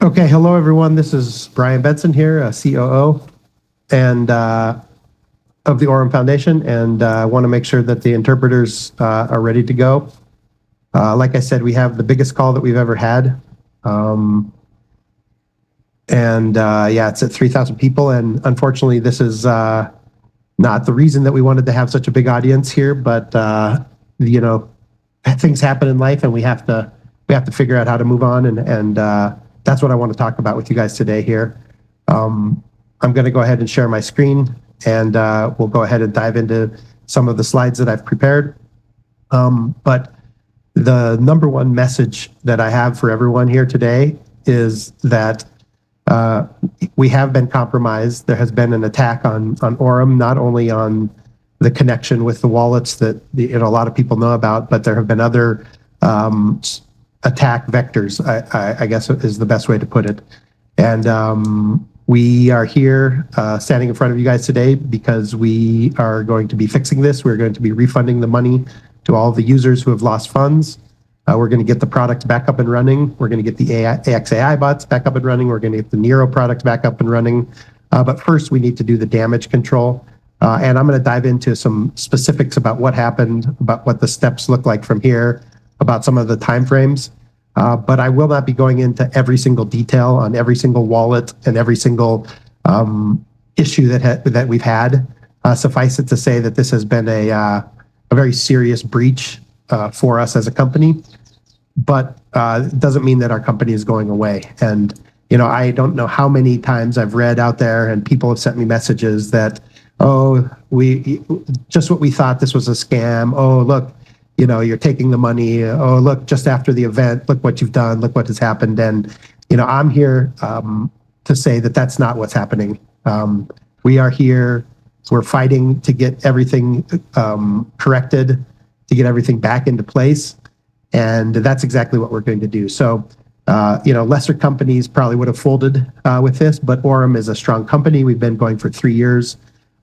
Okay, hello everyone. This is Bryan Benson here, COO and of the Aurum Foundation, and I want to make sure that the interpreters are ready to go. Like I said, we have the biggest call that we've ever had, yeah, it's at 3,000 people, and unfortunately, this is not the reason that we wanted to have such a big audience here, but you know, things happen in life, and we have to figure out how to move on, and that's what I want to talk about with you guys today here. I'm going to go ahead and share my screen, and we'll go ahead and dive into some of the slides that I've prepared. But the number one message that I have for everyone here today is that we have been compromised. There has been an attack on Aurum, not only on the connection with the wallets that a lot of people know about, but there have been other attack vectors, I guess is the best way to put it. And we are here standing in front of you guys today because we are going to be fixing this. We're going to be refunding the money to all the users who have lost funds. We're going to get the product back up and running. We're going to get the AXAI bots back up and running. We're going to get the Nero product back up and running. But first, we need to do the damage control. And I'm going to dive into some specifics about what happened, about what the steps look like from here, about some of the timeframes. But I will not be going into every single detail on every single wallet and every single issue that we've had. Suffice it to say that this has been a very serious breach for us as a company, but it doesn't mean that our company is going away. And I don't know how many times I've read out there and people have sent me messages that, oh, just what we thought, this was a scam. Oh, look, you're taking the money. Oh, look, just after the event, look what you've done, look what has happened. And, I'm here to say that that's not what's happening. We are here, we're fighting to get everything corrected, to get everything back into place. And that's exactly what we're going to do. So, lesser companies probably would have folded with this, but Aurum is a strong company. We've been going for 3 years,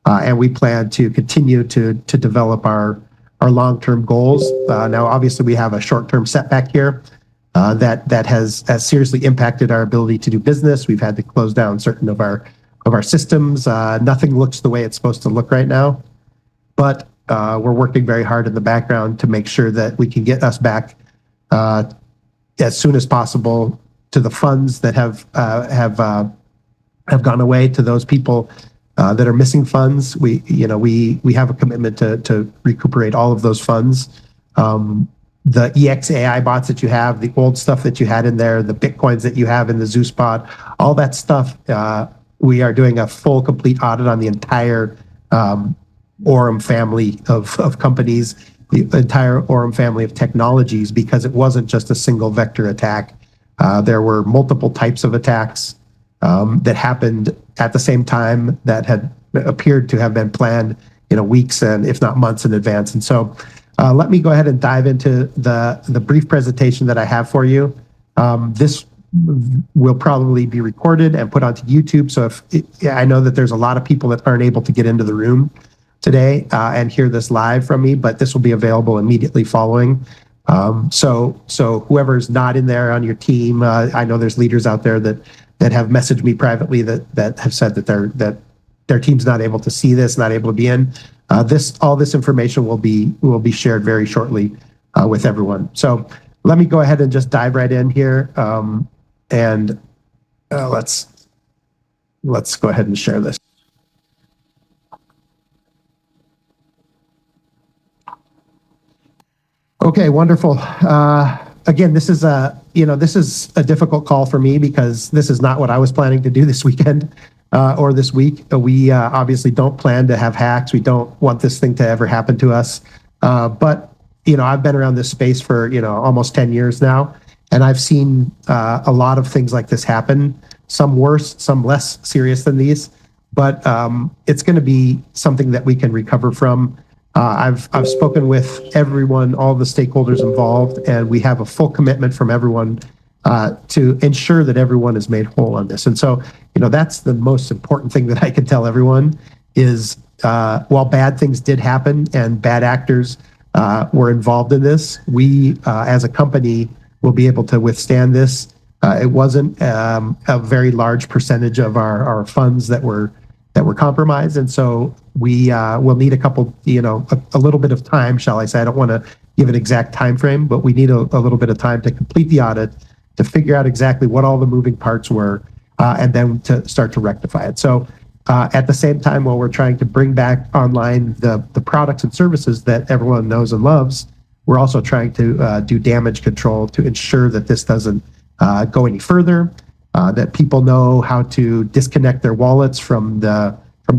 and we plan to continue to develop our long-term goals. Now, obviously, we have a short-term setback here that has seriously impacted our ability to do business. We've had to close down certain of our systems. Nothing looks the way it's supposed to look right now, but we're working very hard in the background to make sure that we can get us back as soon as possible to the funds that have gone away, to those people that are missing funds. We have a commitment to recuperate all of those funds. The EXAI bots that you have, the old stuff that you had in there, the Bitcoins that you have in the Zeus bot, all that stuff, we are doing a full, complete audit on the entire Aurum family of companies, the entire Aurum family of technologies, because it wasn't just a single vector attack. There were multiple types of attacks that happened at the same time that had appeared to have been planned, weeks and if not months in advance. And so let me go ahead and dive into the brief presentation that I have for you. This will probably be recorded and put onto YouTube. So I know that there's a lot of people that aren't able to get into the room today and hear this live from me, but this will be available immediately following. So whoever's not in there on your team, I know there's leaders out there that have messaged me privately that have said that their team's not able to see this, not able to be in. All this information will be shared very shortly with everyone. So let me go ahead and just dive right in here, and let's go ahead and share this. Okay, wonderful. Again, this is a difficult call for me because this is not what I was planning to do this weekend or this week. We obviously don't plan to have hacks. We don't want this thing to ever happen to us. But I've been around this space for almost 10 years now, and I've seen a lot of things like this happen. Some worse, some less serious than these. But it's going to be something that we can recover from. I've spoken with everyone, all the stakeholders involved, and we have a full commitment from everyone to ensure that everyone is made whole on this. And so, that's the most important thing that I can tell everyone is while bad things did happen and bad actors were involved in this, we as a company will be able to withstand this It wasn't a very large percentage of our funds that were compromised, and so we will need a couple, a little bit of time, shall I say. I don't want to give an exact time frame, but we need a little bit of time to complete the audit, to figure out exactly what all the moving parts were, and then to start to rectify it. So at the same time, while we're trying to bring back online the products and services that everyone knows and loves, we're also trying to do damage control to ensure that this doesn't go any further, that people know how to disconnect their wallets from the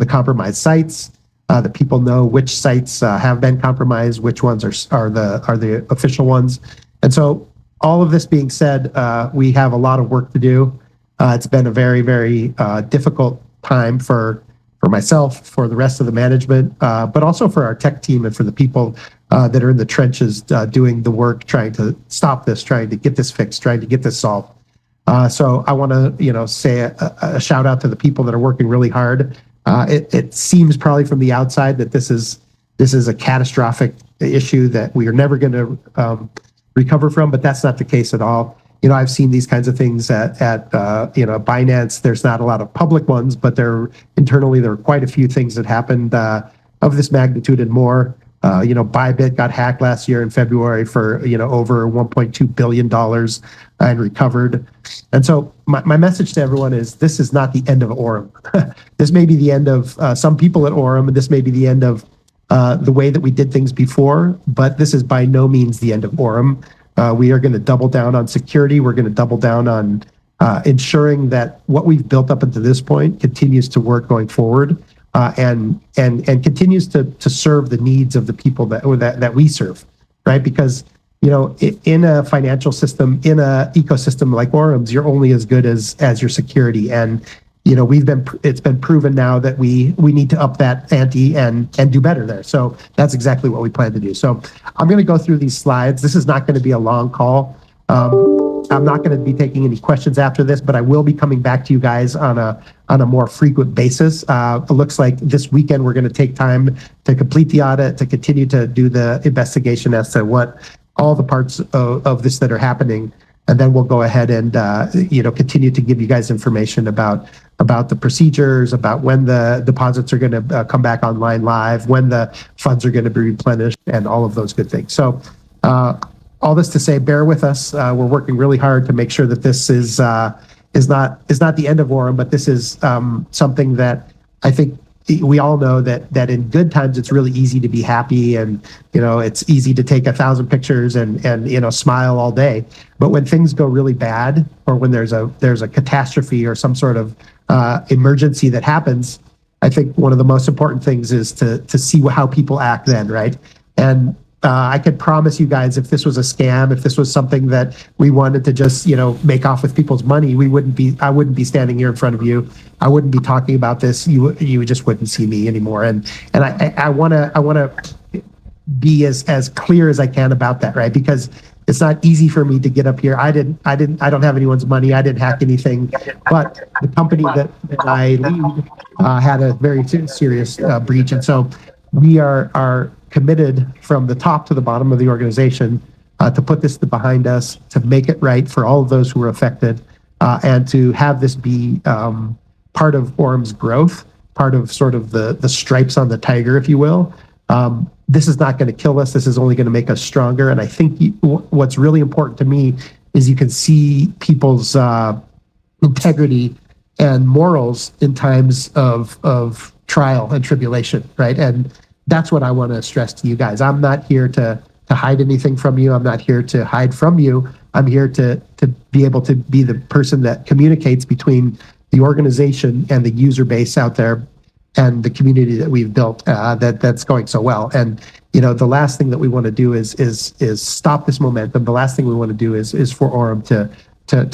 compromised sites, that people know which sites have been compromised, which ones are the official ones. And so all of this being said, we have a lot of work to do. It's been a very, very difficult time for myself, for the rest of the management, but also for our tech team and for the people that are in the trenches doing the work, trying to stop this, trying to get this fixed, trying to get this solved. So I want to, say a shout out to the people that are working really hard. It seems probably from the outside that this is a catastrophic issue that we are never going to recover from, but that's not the case at all. I've seen these kinds of things at Binance. There's not a lot of public ones, but internally there are quite a few things that happened of this magnitude and more. Bybit got hacked last year in February for over $1.2 billion and recovered. And so my message to everyone is this is not the end of Aurum. This may be the end of some people at Aurum, and this may be the end of the way that we did things before, but this is by no means the end of Aurum. We are going to double down on security. We're going to double down on ensuring that what we've built up until this point continues to work going forward, and continues to serve the needs of the people that we serve, right? Because in a financial system, in a ecosystem like Aurum's, you're only as good as your security. And it's been proven now that we need to up that ante and do better there. So that's exactly what we plan to do. So I'm going to go through these slides. This is not going to be a long call. I'm not going to be taking any questions after this, but I will be coming back to you guys on a more frequent basis. It looks like this weekend we're going to take time to complete the audit, to continue to do the investigation as to what all the parts of this that are happening. And then we'll go ahead and continue to give you guys information about the procedures, about when the deposits are going to come back online live, when the funds are going to be replenished, and all of those good things. So all this to say, bear with us. We're working really hard to make sure that this is not the end of Aurum, but this is something that I think we all know that in good times it's really easy to be happy, and it's easy to take 1,000 pictures and smile all day. But when things go really bad, or when there's a catastrophe or some sort of emergency that happens, I think one of the most important things is to see how people act then, right? And I could promise you guys, if this was a scam, if this was something that we wanted to just, make off with people's money, I wouldn't be standing here in front of you. I wouldn't be talking about this. You just wouldn't see me anymore. And I want to be as clear as I can about that, right? Because it's not easy for me to get up here. I don't have anyone's money. I didn't hack anything, but the company that I lead had a very serious breach. And so we are committed from the top to the bottom of the organization to put this behind us, to make it right for all of those who were affected, and to have this be part of Aurum's growth, part of sort of the stripes on the tiger, if you will. This is not going to kill us. This is only going to make us stronger. And I think what's really important to me is you can see people's integrity and morals in times of trial and tribulation, right? And that's what I want to stress to you guys. I'm not here to hide anything from you. I'm not here to hide from you. I'm here to be able to be the person that communicates between the organization and the user base out there and the community that we've built that's going so well. And the last thing that we want to do is stop this momentum. The last thing we want to do is for Aurum to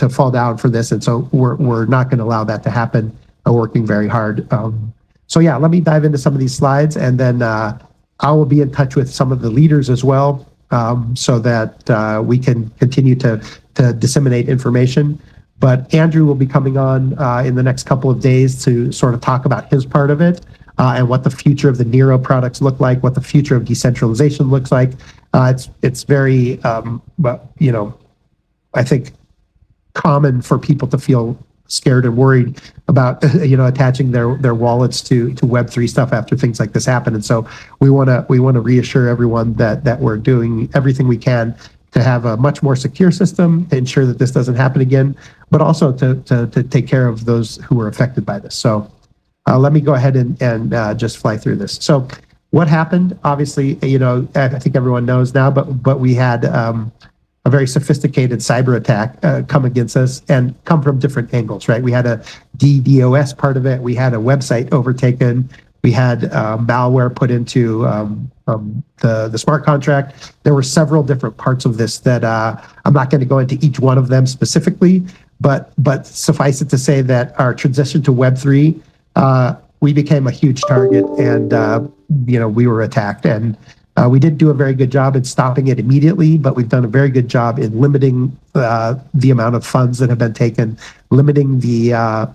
fall down for this. And so we're not going to allow that to happen. We're working very hard. So yeah, let me dive into some of these slides, and then I will be in touch with some of the leaders as well, so that we can continue to disseminate information. But Andrew will be coming on in the next couple of days to sort of talk about his part of it, and what the future of the Nero products look like, what the future of decentralization looks like. It's very, I think common for people to feel scared and worried about attaching their wallets to Web3 stuff after things like this happen. And so we want to reassure everyone that we're doing everything we can to have a much more secure system to ensure that this doesn't happen again, but also to take care of those who are affected by this. So let me go ahead and just fly through this. So what happened? Obviously, I think everyone knows now, but we had a very sophisticated cyber attack come against us and come from different angles, right? We had a DDoS part of it. We had a website overtaken. We had malware put into the smart contract. There were several different parts of this that I'm not going to go into each one of them specifically, but suffice it to say that our transition to Web3, we became a huge target, and we were attacked. And we didn't do a very good job in stopping it immediately, but we've done a very good job in limiting the amount of funds that have been taken, limiting the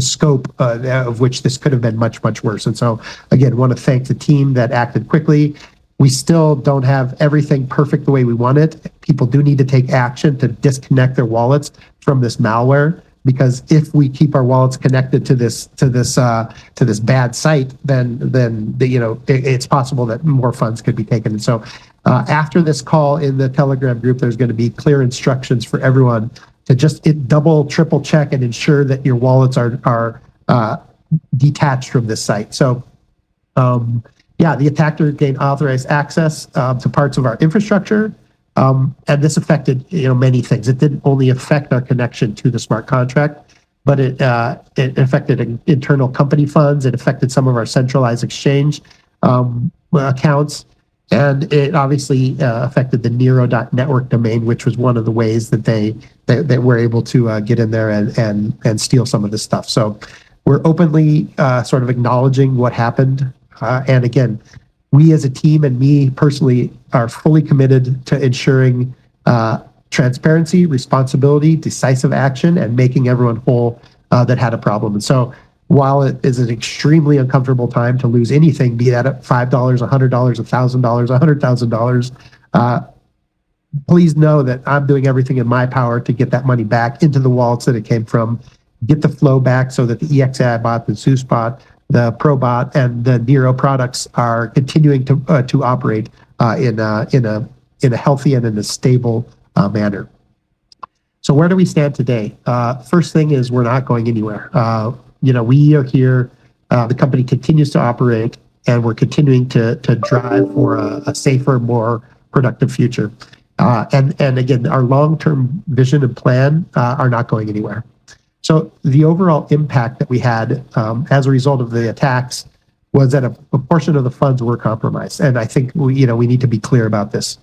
scope of which this could have been much, much worse. And so, again, want to thank the team that acted quickly. We still don't have everything perfect the way we want it. People do need to take action to disconnect their wallets from this malware, because if we keep our wallets connected to this bad site, then it's possible that more funds could be taken. And so, after this call in the Telegram group, there's going to be clear instructions for everyone to just double, triple check and ensure that your wallets are detached from this site. So, the attacker gained authorized access to parts of our infrastructure. And this affected, many things. It didn't only affect our connection to the smart contract, but it affected internal company funds. It affected some of our centralized exchange accounts, and it obviously affected the Nero.network domain, which was one of the ways that they were able to get in there and steal some of this stuff. So we're openly sort of acknowledging what happened, and again, we as a team and me personally are fully committed to ensuring transparency, responsibility, decisive action, and making everyone whole that had a problem. And so while it is an extremely uncomfortable time to lose anything, be that at $5, $100, $1,000, $100,000, please know that I'm doing everything in my power to get that money back into the wallets that it came from, get the flow back so that the EXAI bot, the Zeus bot, the ProBot, and the Nero products are continuing to operate in a healthy and in a stable manner. So where do we stand today? First thing is we're not going anywhere. We are here. The company continues to operate, and we're continuing to drive for a safer, more productive future. And again, our long-term vision and plan are not going anywhere. So the overall impact that we had as a result of the attacks was that a portion of the funds were compromised. And I think we need to be clear about this.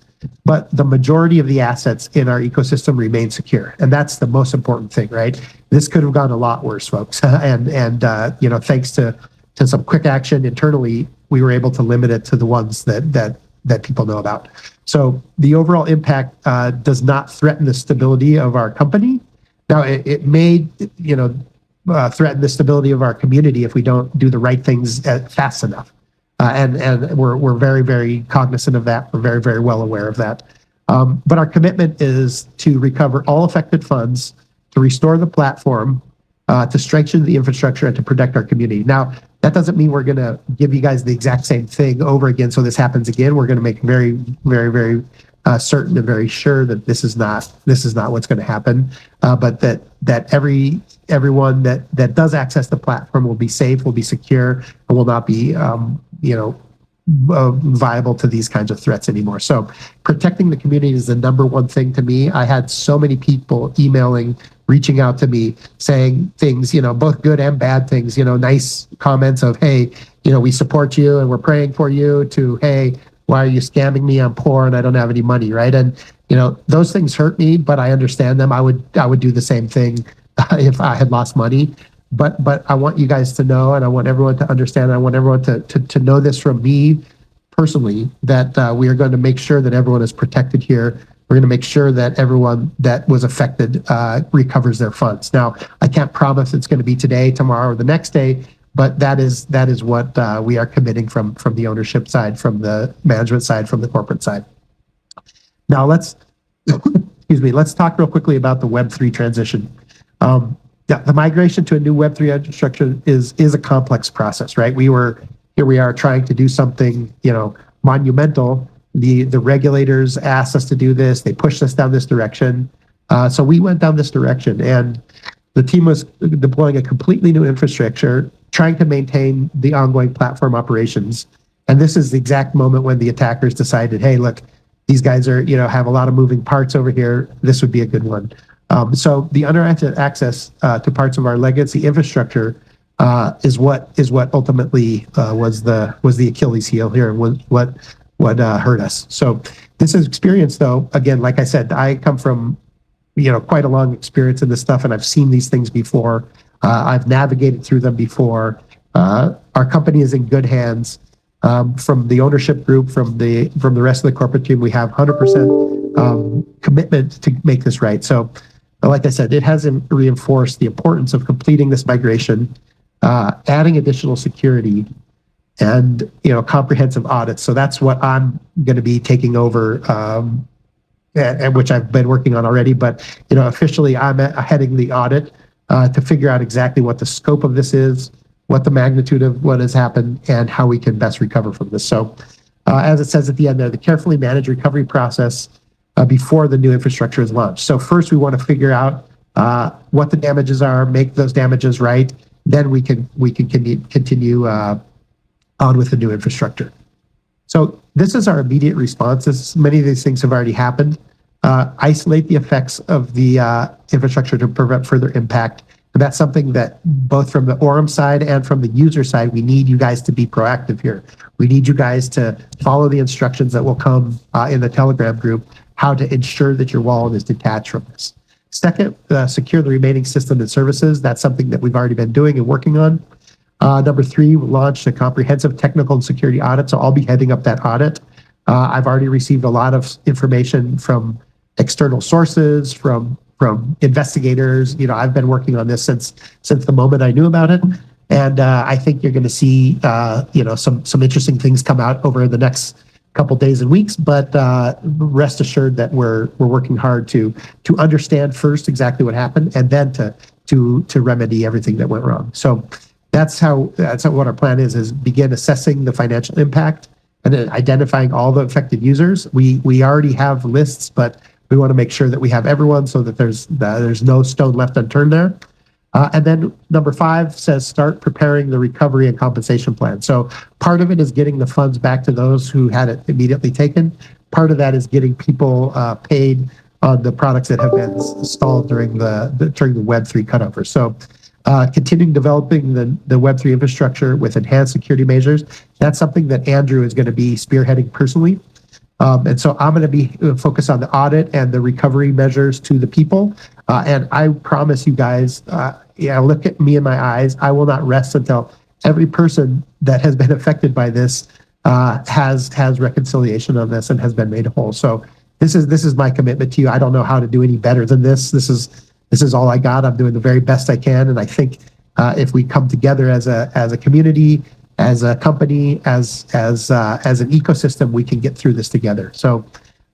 But the majority of the assets in our ecosystem remain secure. And that's the most important thing, right? This could have gone a lot worse, folks. and thanks to some quick action internally, we were able to limit it to the ones that people know about. So the overall impact does not threaten the stability of our company. Now, it may, threaten the stability of our community if we don't do the right things fast enough. And we're very, very cognizant of that. We're very, very well aware of that. But our commitment is to recover all affected funds, to restore the platform, to strengthen the infrastructure, and to protect our community. Now, that doesn't mean we're going to give you guys the exact same thing over again so this happens again. We're going to make very, very, very certain and very sure that this is not what's going to happen, but that everyone that does access the platform will be safe, will be secure, and will not be viable to these kinds of threats anymore. So protecting the community is the number one thing to me. I had so many people emailing, reaching out to me, saying things, both good and bad things, nice comments of, hey, we support you and we're praying for you, to, hey, why are you scamming me? I'm poor and I don't have any money, right? And those things hurt me, but I understand them. I would do the same thing if I had lost money. But I want you guys to know, and I want everyone to understand, and I want everyone to know this from me personally, that we are going to make sure that everyone is protected here. We're going to make sure that everyone that was affected recovers their funds. Now, I can't promise it's going to be today, tomorrow, or the next day, but that is what we are committing from the ownership side, from the management side, from the corporate side. Now let's let's talk real quickly about the Web3 transition. The migration to a new Web3 infrastructure is a complex process, right? Here we are trying to do something, monumental. The regulators asked us to do this. They pushed us down this direction. So we went down this direction, and the team was deploying a completely new infrastructure, trying to maintain the ongoing platform operations. And this is the exact moment when the attackers decided, hey, look, these guys are, have a lot of moving parts over here. This would be a good one. So the uninterrupted access to parts of our legacy infrastructure is what ultimately was the Achilles heel here, and was what hurt us. So this is experience, though. Again, like I said, I come from quite a long experience in this stuff, and I've seen these things before. I've navigated through them before. Our company is in good hands. From the ownership group, from the rest of the corporate team, we have 100% commitment to make this right. So, like I said, it hasn't reinforced the importance of completing this migration, adding additional security, and comprehensive audits. So that's what I'm going to be taking over, and which I've been working on already. But officially, I'm heading the audit to figure out exactly what the scope of this is, what the magnitude of what has happened, and how we can best recover from this. So as it says at the end there, the carefully managed recovery process before the new infrastructure is launched. So first we want to figure out what the damages are, make those damages right, then we can continue on with the new infrastructure. So this is our immediate responses. Many of these things have already happened. Isolate the effects of the infrastructure to prevent further impact. And that's something that both from the Aurum side and from the user side, we need you guys to be proactive here. We need you guys to follow the instructions that will come in the Telegram group, how to ensure that your wallet is detached from this. Second, secure the remaining system and services. That's something that we've already been doing and working on. Number 3, we launched a comprehensive technical and security audit, so I'll be heading up that audit. I've already received a lot of information from external sources, from investigators. I've been working on this since the moment I knew about it, and I think you're going to see some interesting things come out over the next couple days and weeks. But rest assured that we're working hard to understand first exactly what happened, and then to remedy everything that went wrong. So that's what our plan is begin assessing the financial impact and then identifying all the affected users. We already have lists, but we want to make sure that we have everyone so that there's no stone left unturned there. And then number 5 says start preparing the recovery and compensation plan. So part of it is getting the funds back to those who had it immediately taken. Part of that is getting people paid on the products that have been installed during the Web3 cutover. So continuing developing the Web3 infrastructure with enhanced security measures. That's something that Andrew is going to be spearheading personally. And so I'm going to be focused on the audit and the recovery measures to the people. And I promise you guys, look at me in my eyes. I will not rest until every person that has been affected by this has reconciliation on this and has been made whole. So this is my commitment to you. I don't know how to do any better than this. This is all I got. I'm doing the very best I can. And I think if we come together as a community, as a company, as an ecosystem, we can get through this together. So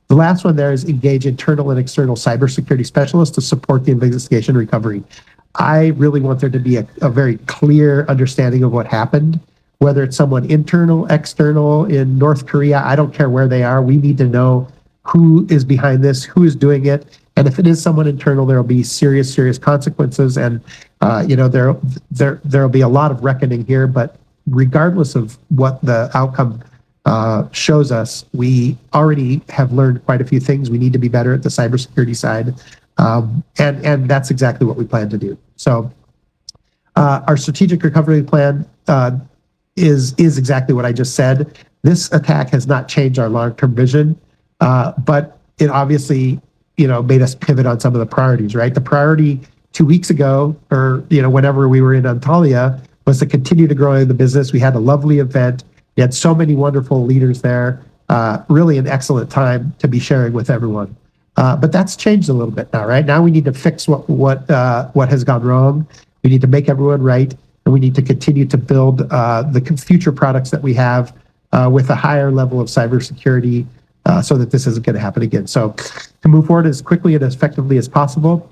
the last one there is engage internal and external cybersecurity specialists to support the investigation recovery. I really want there to be a very clear understanding of what happened, whether it's someone internal, external, in North Korea, I don't care where they are. We need to know who is behind this, who is doing it. And if it is someone internal, there will be serious consequences. And, there'll be a lot of reckoning here, but regardless of what the outcome shows us, we already have learned quite a few things. We need to be better at the cybersecurity side, and that's exactly what we plan to do. So our strategic recovery plan is exactly what I just said. This attack has not changed our long-term vision, but it obviously made us pivot on some of the priorities, right? The priority 2 weeks ago, or whenever we were in Antalya, was to continue to grow the business. We had a lovely event. We had so many wonderful leaders there. Really an excellent time to be sharing with everyone. But that's changed a little bit now, right? Now we need to fix what has gone wrong. We need to make everyone right, and we need to continue to build the future products that we have with a higher level of cybersecurity, so that this isn't going to happen again. So to move forward as quickly and as effectively as possible,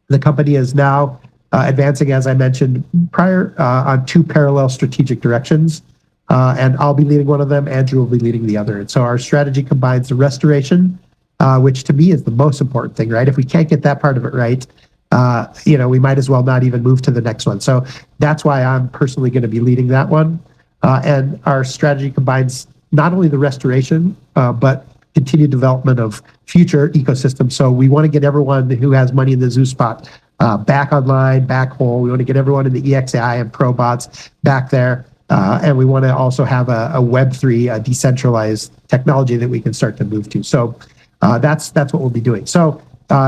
the company is now advancing, as I mentioned prior, on 2 parallel strategic directions. And I'll be leading one of them, Andrew will be leading the other. And so our strategy combines the restoration, which to me is the most important thing, right? If we can't get that part of it right, we might as well not even move to the next one. So that's why I'm personally going to be leading that one. And our strategy combines not only the restoration, but continued development of future ecosystems. So we want to get everyone who has money in the zoo spot back online, back whole. We want to get everyone in the EXAI and ProBots back there. And we want to also have a Web3, a decentralized technology that we can start to move to. So that's what we'll be doing. So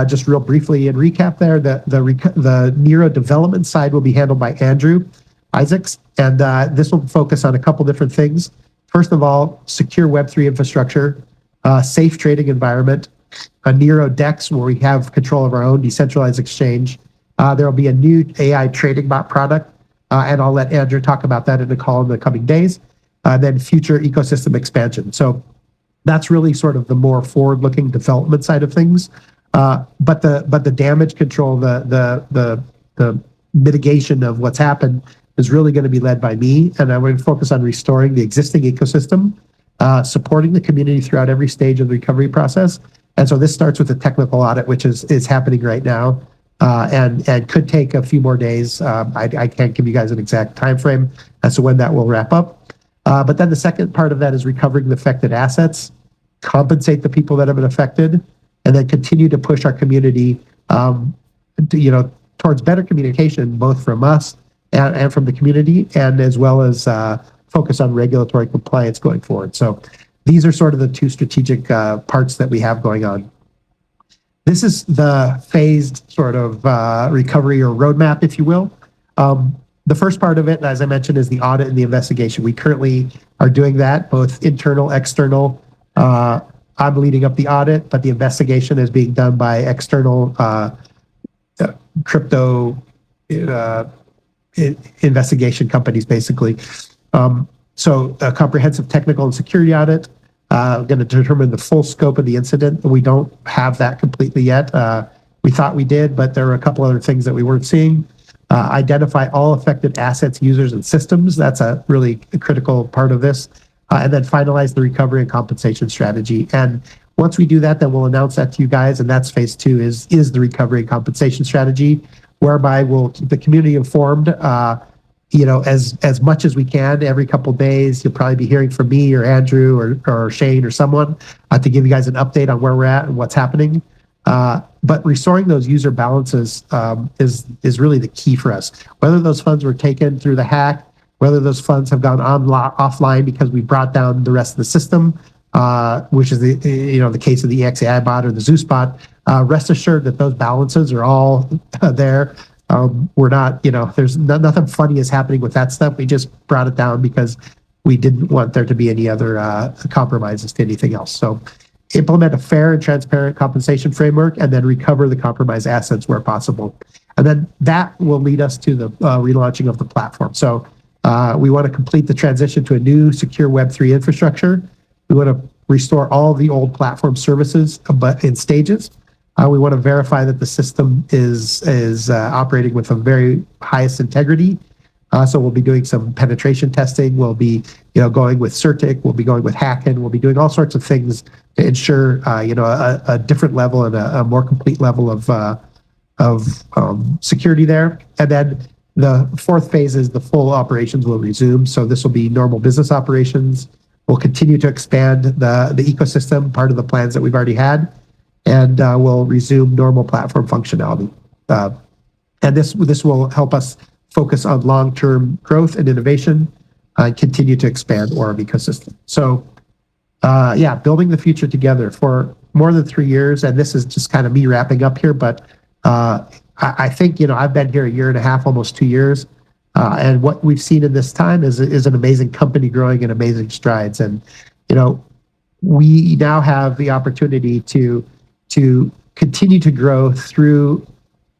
just real briefly in recap there, the Nero development side will be handled by Andrew Isaacs. And this will focus on a couple different things. First of all, secure Web3 infrastructure, safe trading environment, a Nero DEX where we have control of our own decentralized exchange. There will be a new AI trading bot product, and I'll let Andrew talk about that in a call in the coming days. Then future ecosystem expansion. So that's really sort of the more forward-looking development side of things. But the damage control, the mitigation of what's happened is really going to be led by me, and I'm going to focus on restoring the existing ecosystem, supporting the community throughout every stage of the recovery process. And so this starts with a technical audit, which is happening right now, and could take a few more days. I can't give you guys an exact time frame as to when that will wrap up. But then the second part of that is recovering the affected assets, compensate the people that have been affected, and then continue to push our community towards better communication, both from us and from the community, and as well as focus on regulatory compliance going forward. So these are sort of the 2 strategic parts that we have going on. This is the phased sort of recovery or roadmap, if you will. The first part of it, as I mentioned, is the audit and the investigation. We currently are doing that, both internal, external. I'm leading up the audit, but the investigation is being done by external crypto investigation companies, basically. So a comprehensive technical and security audit, going to determine the full scope of the incident. We don't have that completely yet. We thought we did, but there were a couple other things that we weren't seeing. Identify all affected assets, users, and systems. That's a really critical part of this. And then finalize the recovery and compensation strategy. And once we do that, then we'll announce that to you guys. And that's phase 2 is the recovery and compensation strategy, whereby we'll keep the community informed, as much as we can. Every couple of days, you'll probably be hearing from me or Andrew or Shane or someone to give you guys an update on where we're at and what's happening. But restoring those user balances is really the key for us. Whether those funds were taken through the hack, whether those funds have gone offline because we brought down the rest of the system, which is the case of the EXAI bot or the Zeus bot, rest assured that those balances are all there. We're not, there's nothing funny is happening with that stuff. We just brought it down because we didn't want there to be any other compromises to anything else. So implement a fair and transparent compensation framework, and then recover the compromised assets where possible. And then that will lead us to the relaunching of the platform. So we want to complete the transition to a new secure Web3 infrastructure. We want to restore all the old platform services, but in stages. We want to verify that the system is operating with the very highest integrity. So we'll be doing some penetration testing. We'll be, going with CertIC. We'll be going with Hacken. We'll be doing all sorts of things to ensure, a different level and a more complete level of security there. And then the 4th phase is the full operations will resume. So this will be normal business operations. We'll continue to expand the ecosystem, part of the plans that we've already had, and we'll resume normal platform functionality. And this will help us focus on long-term growth and innovation and continue to expand Aurum ecosystem. So building the future together for more than 3 years. And this is just kind of me wrapping up here, but I think, I've been here 1.5 years, almost 2 years. And what we've seen in this time is an amazing company growing in amazing strides. And, we now have the opportunity to continue to grow through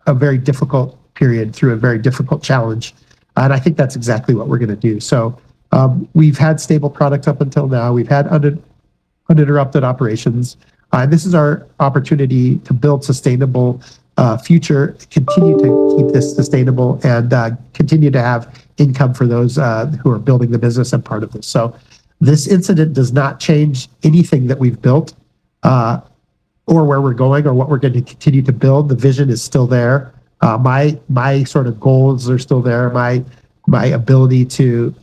a very difficult period, through a very difficult challenge. And I think that's exactly what we're going to do. So we've had stable products up until now. We've had uninterrupted operations. This is our opportunity to build sustainable future, continue to keep this sustainable, and continue to have income for those who are building the business and part of this. So this incident does not change anything that we've built or where we're going or what we're going to continue to build. The vision is still there. My sort of goals are still there. My ability to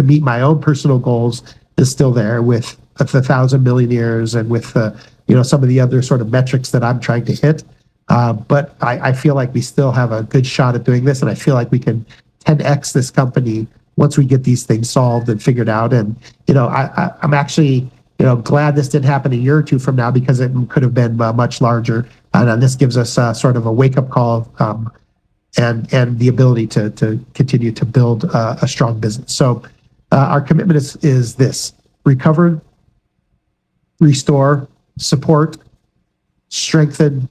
meet my own personal goals is still there with the 1,000 millionaires and with some of the other sort of metrics that I'm trying to hit. But I feel like we still have a good shot at doing this, and I feel like we can 10x this company once we get these things solved and figured out. And I'm actually glad this didn't happen a year or two from now, because it could have been much larger. And this gives us sort of a wake-up call and the ability to continue to build a strong business. So our commitment is this: recover, restore, support, strengthen,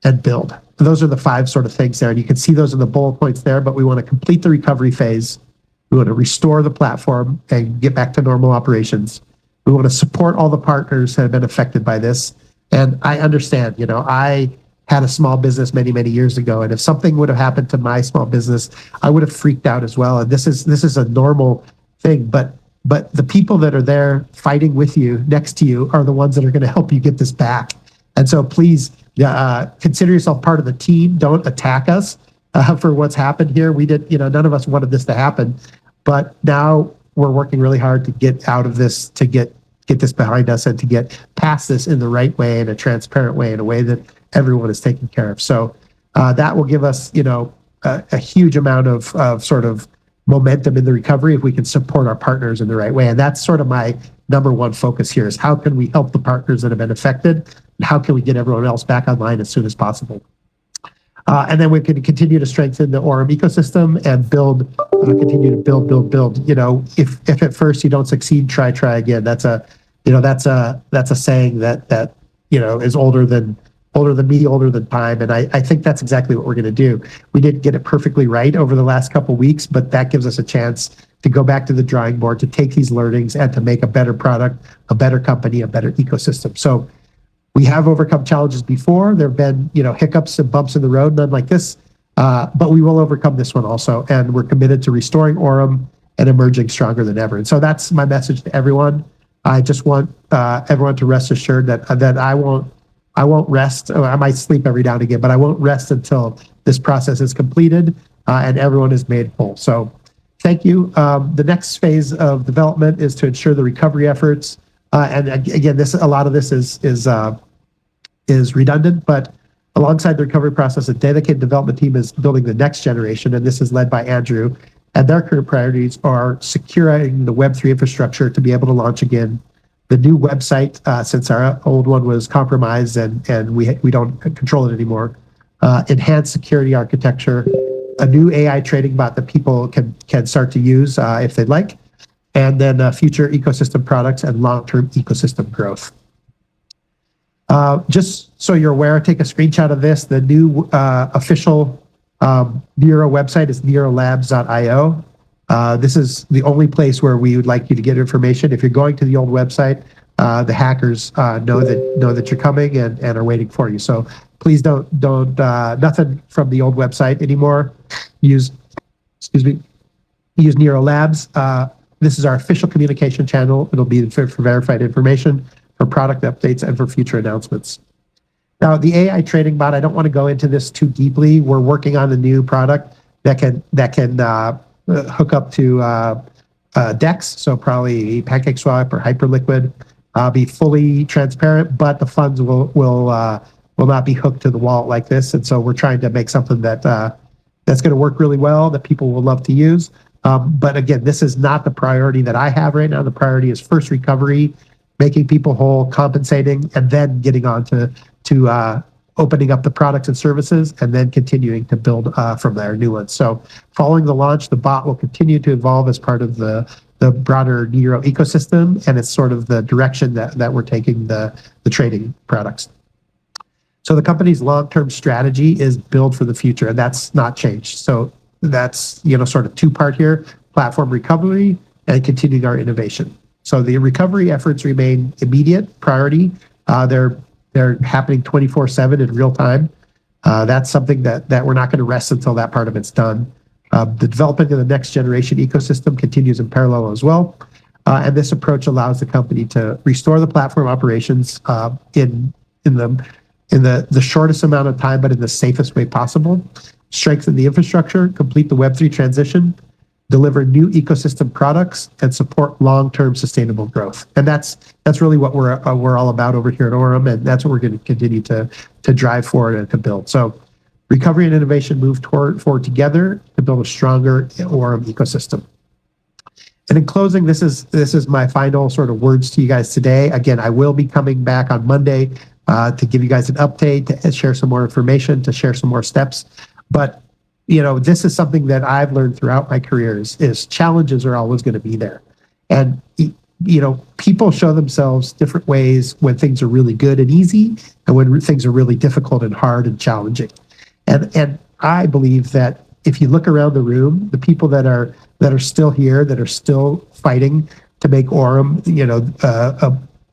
and build. Those are the 5 sort of things there. And you can see those in the bullet points there, but we want to complete the recovery phase. We want to restore the platform and get back to normal operations. We want to support all the partners that have been affected by this. And I understand, I had a small business many, many years ago. And if something would have happened to my small business, I would have freaked out as well. And this is a normal thing. But the people that are there fighting with you, next to you, are the ones that are going to help you get this back. And so please consider yourself part of the team. Don't attack us for what's happened here. We did, none of us wanted this to happen. But now we're working really hard to get out of this, to get this behind us, and to get past this in the right way, in a transparent way, in a way that everyone is taken care of. So that will give us, a huge amount of sort of momentum in the recovery if we can support our partners in the right way. And that's sort of my number one focus here, is how can we help the partners that have been affected, and how can we get everyone else back online as soon as possible. And then we can continue to strengthen the Aurum ecosystem and continue to build. If at first you don't succeed, try again. That's a saying that is older than me, older than time. And I think that's exactly what we're going to do. We didn't get it perfectly right over the last couple of weeks, but that gives us a chance to go back to the drawing board, to take these learnings and to make a better product, a better company, a better ecosystem. So we have overcome challenges before. There have been, hiccups and bumps in the road, none like this, but we will overcome this one also. And we're committed to restoring Aurum and emerging stronger than ever. And so that's my message to everyone. I just want everyone to rest assured that I won't rest. I might sleep every now and again, but I won't rest until this process is completed and everyone is made whole. So thank you. The next phase of development is to ensure the recovery efforts. And again, a lot of this is redundant, but alongside the recovery process, a dedicated development team is building the next generation, and this is led by Andrew. And their current priorities are securing the Web3 infrastructure to be able to launch again, the new website, since our old one was compromised and we don't control it anymore, enhanced security architecture, a new AI trading bot that people can start to use if they'd like, and then future ecosystem products and long-term ecosystem growth. Just so you're aware, take a screenshot of this. The new official Neuro website is neurolabs.io. This is the only place where we would like you to get information. If you're going to the old website, the hackers know that you're coming and are waiting for you. So please don't nothing from the old website anymore. Use Neuro Labs. This is our official communication channel. It'll be for verified information, for product updates, and for future announcements. Now, the AI trading bot, I don't want to go into this too deeply. We're working on a new product that can hook up to DEX, so probably PancakeSwap or Hyperliquid, be fully transparent, but the funds will not be hooked to the wallet like this. And so we're trying to make something that's going to work really well, that people will love to use. But again, this is not the priority that I have right now. The priority is first recovery, making people whole, compensating, and then getting on to opening up the products and services, and then continuing to build from there new ones. So following the launch, the bot will continue to evolve as part of the broader Neuro ecosystem, and it's sort of the direction that we're taking the trading products. So the company's long-term strategy is build for the future, and that's not changed. So that's sort of two-part here: platform recovery and continuing our innovation. So the recovery efforts remain immediate priority. They're happening 24/7 in real time. That's something that we're not going to rest until that part of it's done. The development of the next generation ecosystem continues in parallel as well. And this approach allows the company to restore the platform operations in the shortest amount of time, but in the safest way possible, strengthen the infrastructure, complete the Web3 transition, deliver new ecosystem products, and support long-term sustainable growth. And that's really what we're all about over here at Aurum, and that's what we're going to continue to drive forward and to build. So recovery and innovation move forward together to build a stronger Aurum ecosystem. And in closing, this is my final sort of words to you guys today. Again, I will be coming back on Monday to give you guys an update, to share some more information, to share some more steps. But this is something that I've learned throughout my career is challenges are always going to be there. And people show themselves different ways when things are really good and easy, and when things are really difficult and hard and challenging. And I believe that if you look around the room, the people that are still here, that are still fighting to make Aurum,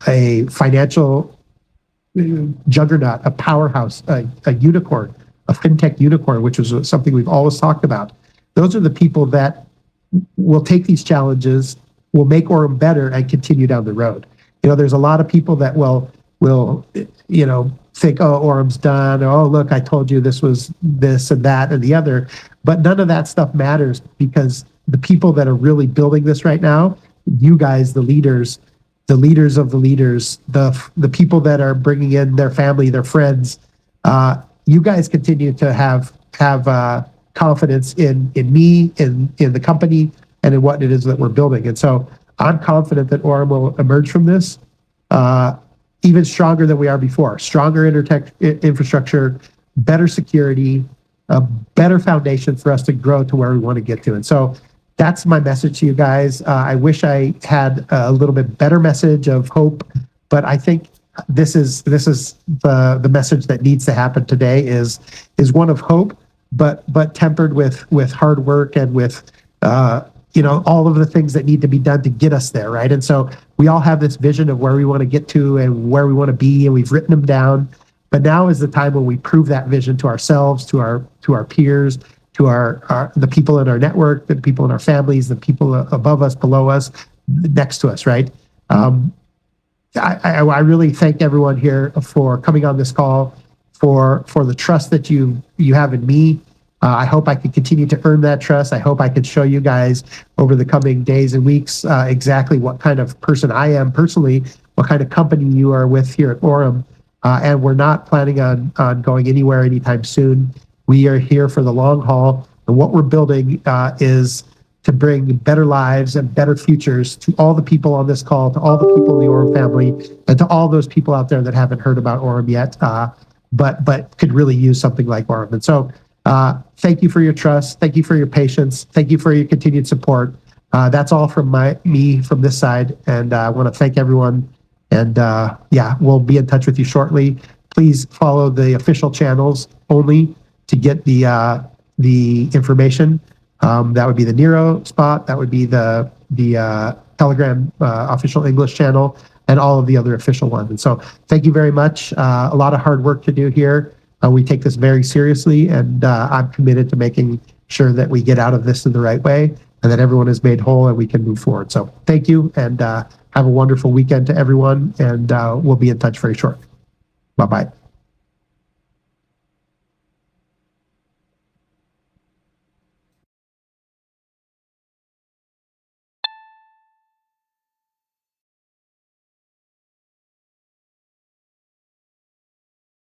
a financial juggernaut, a powerhouse, a unicorn, a fintech unicorn, which is something we've always talked about. Those are the people that will take these challenges, will make Aurum better, and continue down the road. There's a lot of people that will think, oh, Aurum's done. Oh, look, I told you this was this and that and the other. But none of that stuff matters, because the people that are really building this right now, you guys, the leaders of the leaders, the people that are bringing in their family, their friends, you guys continue to have confidence in me, in the company, and in what it is that we're building. And so I'm confident that Aurum will emerge from this even stronger than we are before. Stronger infrastructure, better security, a better foundation for us to grow to where we want to get to. And so that's my message to you guys. I wish I had a little bit better message of hope, but I think this is the message that needs to happen today is one of hope, but tempered with hard work and with all of the things that need to be done to get us there, right? And so we all have this vision of where we want to get to and where we want to be, and we've written them down. But now is the time when we prove that vision to ourselves, to our peers, to the people in our network, the people in our families, the people above us, below us, next to us, right? I really thank everyone here for coming on this call, for the trust that you have in me. I hope I can continue to earn that trust. I hope I can show you guys over the coming days and weeks exactly what kind of person I am personally, what kind of company you are with here at Aurum. And we're not planning on going anywhere anytime soon. We are here for the long haul. And what we're building is to bring better lives and better futures to all the people on this call, to all the people in the Aurum family, and to all those people out there that haven't heard about Aurum yet, but could really use something like Aurum. And so thank you for your trust. Thank you for your patience. Thank you for your continued support. That's all from me from this side. And I want to thank everyone. And we'll be in touch with you shortly. Please follow the official channels only to get the information. That would be the Nero spot. That would be the Telegram official English channel, and all of the other official ones. And so thank you very much. A lot of hard work to do here. We take this very seriously, and I'm committed to making sure that we get out of this in the right way, and that everyone is made whole and we can move forward. So thank you, and have a wonderful weekend to everyone, and we'll be in touch very shortly. Bye-bye.